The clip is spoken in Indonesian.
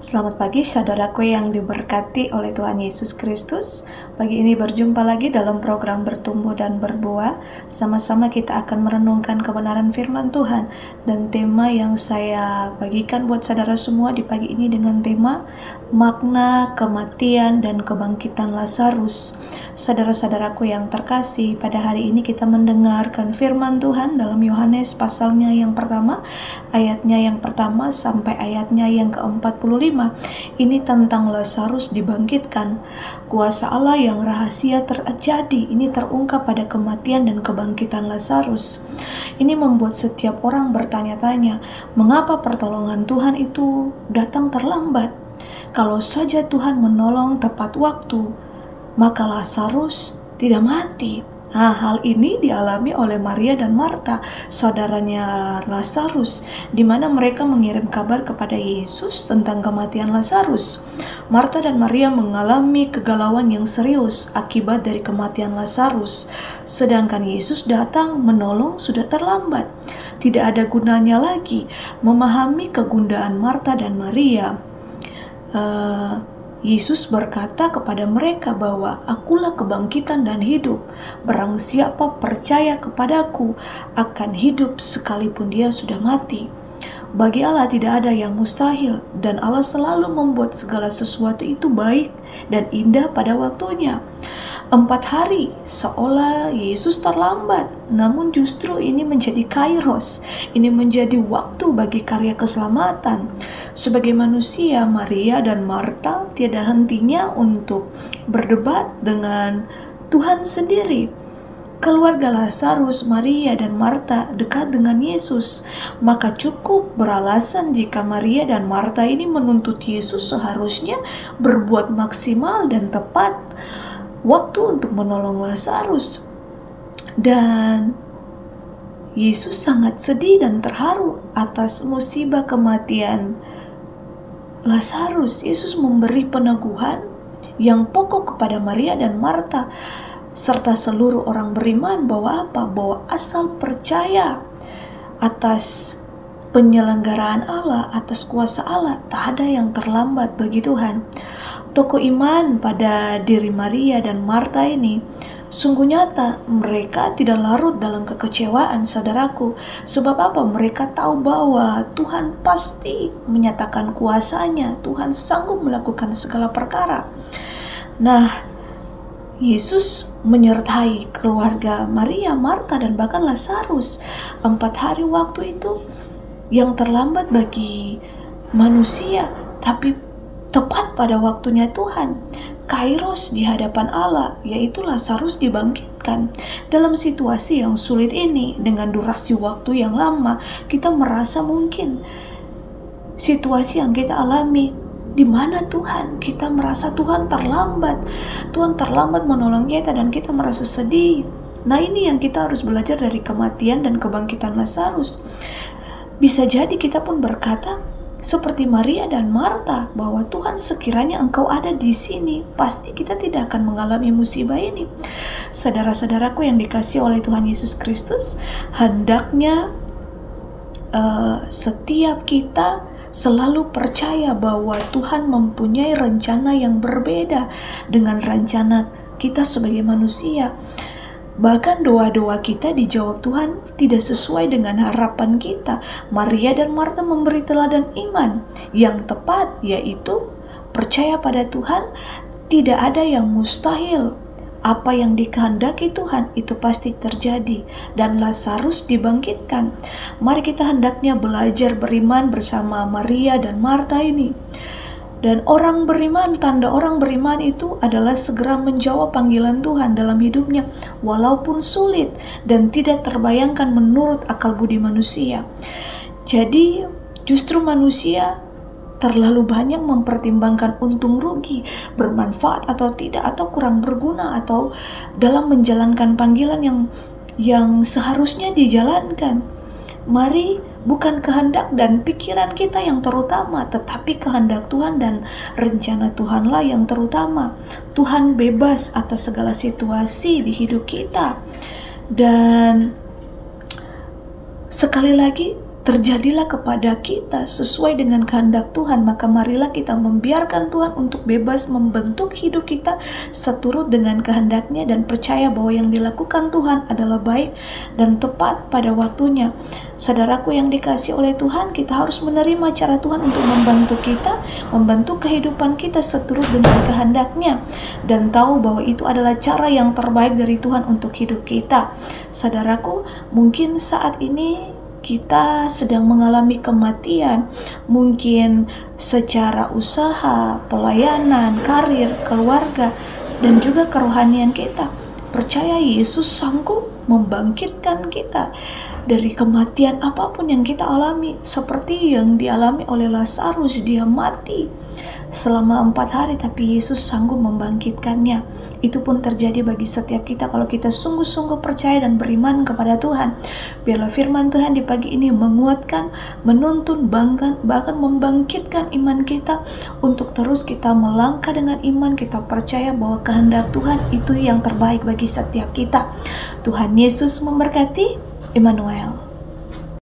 Selamat pagi saudaraku yang diberkati oleh Tuhan Yesus Kristus. Pagi ini berjumpa lagi dalam program Bertumbuh dan Berbuah. Sama-sama kita akan merenungkan kebenaran firman Tuhan. Dan tema yang saya bagikan buat saudara semua di pagi ini dengan tema makna kematian dan kebangkitan Lazarus. Saudara-saudaraku yang terkasih, pada hari ini kita mendengarkan firman Tuhan dalam Yohanes pasalnya yang pertama, ayatnya yang pertama sampai ayatnya yang ke-45. Ini tentang Lazarus dibangkitkan. Kuasa Allah yang rahasia terjadi, ini terungkap pada kematian dan kebangkitan Lazarus. Ini membuat setiap orang bertanya-tanya, mengapa pertolongan Tuhan itu datang terlambat? Kalau saja Tuhan menolong tepat waktu, maka Lazarus tidak mati. Nah, hal ini dialami oleh Maria dan Marta, saudaranya Lazarus, di mana mereka mengirim kabar kepada Yesus tentang kematian Lazarus. Marta dan Maria mengalami kegalauan yang serius akibat dari kematian Lazarus, sedangkan Yesus datang menolong sudah terlambat. Tidak ada gunanya lagi memahami kegundaan Marta dan Maria. Yesus berkata kepada mereka bahwa akulah kebangkitan dan hidup. Barang siapa percaya kepadaku akan hidup sekalipun dia sudah mati. Bagi Allah tidak ada yang mustahil, dan Allah selalu membuat segala sesuatu itu baik dan indah pada waktunya. 4 hari seolah Yesus terlambat, namun justru ini menjadi kairos, ini menjadi waktu bagi karya keselamatan. Sebagai manusia, Maria dan Marta tiada hentinya untuk berdebat dengan Tuhan sendiri. Keluarga Lazarus, Maria dan Marta dekat dengan Yesus, maka cukup beralasan jika Maria dan Marta ini menuntut Yesus seharusnya berbuat maksimal dan tepat waktu untuk menolong Lazarus. Dan Yesus sangat sedih dan terharu atas musibah kematian Lazarus. Yesus memberi peneguhan yang pokok kepada Maria dan Marta serta seluruh orang beriman bahwa bahwa asal percaya atas penyelenggaraan Allah, atas kuasa Allah, tak ada yang terlambat bagi Tuhan. Tokoh iman pada diri Maria dan Marta ini sungguh nyata. Mereka tidak larut dalam kekecewaan, saudaraku. Sebab apa? Mereka tahu bahwa Tuhan pasti menyatakan kuasanya. Tuhan sanggup melakukan segala perkara. Nah, Yesus menyertai keluarga Maria, Marta, dan bahkan Lazarus. 4 hari waktu itu yang terlambat bagi manusia, tapi tepat pada waktunya Tuhan. Kairos di hadapan Allah, yaitu Lazarus dibangkitkan. Dalam situasi yang sulit ini, dengan durasi waktu yang lama, kita merasa mungkin situasi yang kita alami, di mana Tuhan? Kita merasa Tuhan terlambat. Tuhan terlambat menolong kita dan kita merasa sedih. Nah, ini yang kita harus belajar dari kematian dan kebangkitan Lazarus. Bisa jadi kita pun berkata seperti Maria dan Marta bahwa Tuhan, sekiranya Engkau ada di sini, pasti kita tidak akan mengalami musibah ini. Saudara-saudaraku yang dikasihi oleh Tuhan Yesus Kristus, hendaknya setiap kita selalu percaya bahwa Tuhan mempunyai rencana yang berbeda dengan rencana kita sebagai manusia. Bahkan doa-doa kita dijawab Tuhan tidak sesuai dengan harapan kita. Maria dan Marta memberi teladan iman yang tepat, yaitu percaya pada Tuhan. Tidak ada yang mustahil. Apa yang dikehendaki Tuhan itu pasti terjadi, dan Lazarus dibangkitkan. Mari kita hendaknya belajar beriman bersama Maria dan Marta ini. Dan orang beriman, tanda orang beriman itu adalah segera menjawab panggilan Tuhan dalam hidupnya, walaupun sulit dan tidak terbayangkan menurut akal budi manusia. Jadi justru manusia terlalu banyak mempertimbangkan untung rugi, bermanfaat atau tidak, atau kurang berguna, atau dalam menjalankan panggilan yang seharusnya dijalankan. Mari, bukan kehendak dan pikiran kita yang terutama, tetapi kehendak Tuhan dan rencana Tuhanlah yang terutama. Tuhan bebas atas segala situasi di hidup kita. Dan sekali lagi, terjadilah kepada kita sesuai dengan kehendak Tuhan, maka marilah kita membiarkan Tuhan untuk bebas membentuk hidup kita seturut dengan kehendaknya, dan percaya bahwa yang dilakukan Tuhan adalah baik dan tepat pada waktunya. Saudaraku yang dikasihi oleh Tuhan, kita harus menerima cara Tuhan untuk membantu kita, membentuk kehidupan kita seturut dengan kehendaknya, dan tahu bahwa itu adalah cara yang terbaik dari Tuhan untuk hidup kita. Saudaraku, mungkin saat ini kita sedang mengalami kematian, mungkin secara usaha, pelayanan, karir, keluarga, dan juga kerohanian kita. Percaya Yesus sanggup membangkitkan kita dari kematian apapun yang kita alami, seperti yang dialami oleh Lazarus. Dia mati selama 4 hari, tapi Yesus sanggup membangkitkannya. Itu pun terjadi bagi setiap kita kalau kita sungguh-sungguh percaya dan beriman kepada Tuhan. Biarlah firman Tuhan di pagi ini menguatkan, menuntun, bahkan membangkitkan iman kita untuk terus kita melangkah dengan iman. Kita percaya bahwa kehendak Tuhan itu yang terbaik bagi setiap kita. Tuhan Yesus memberkati. Immanuel.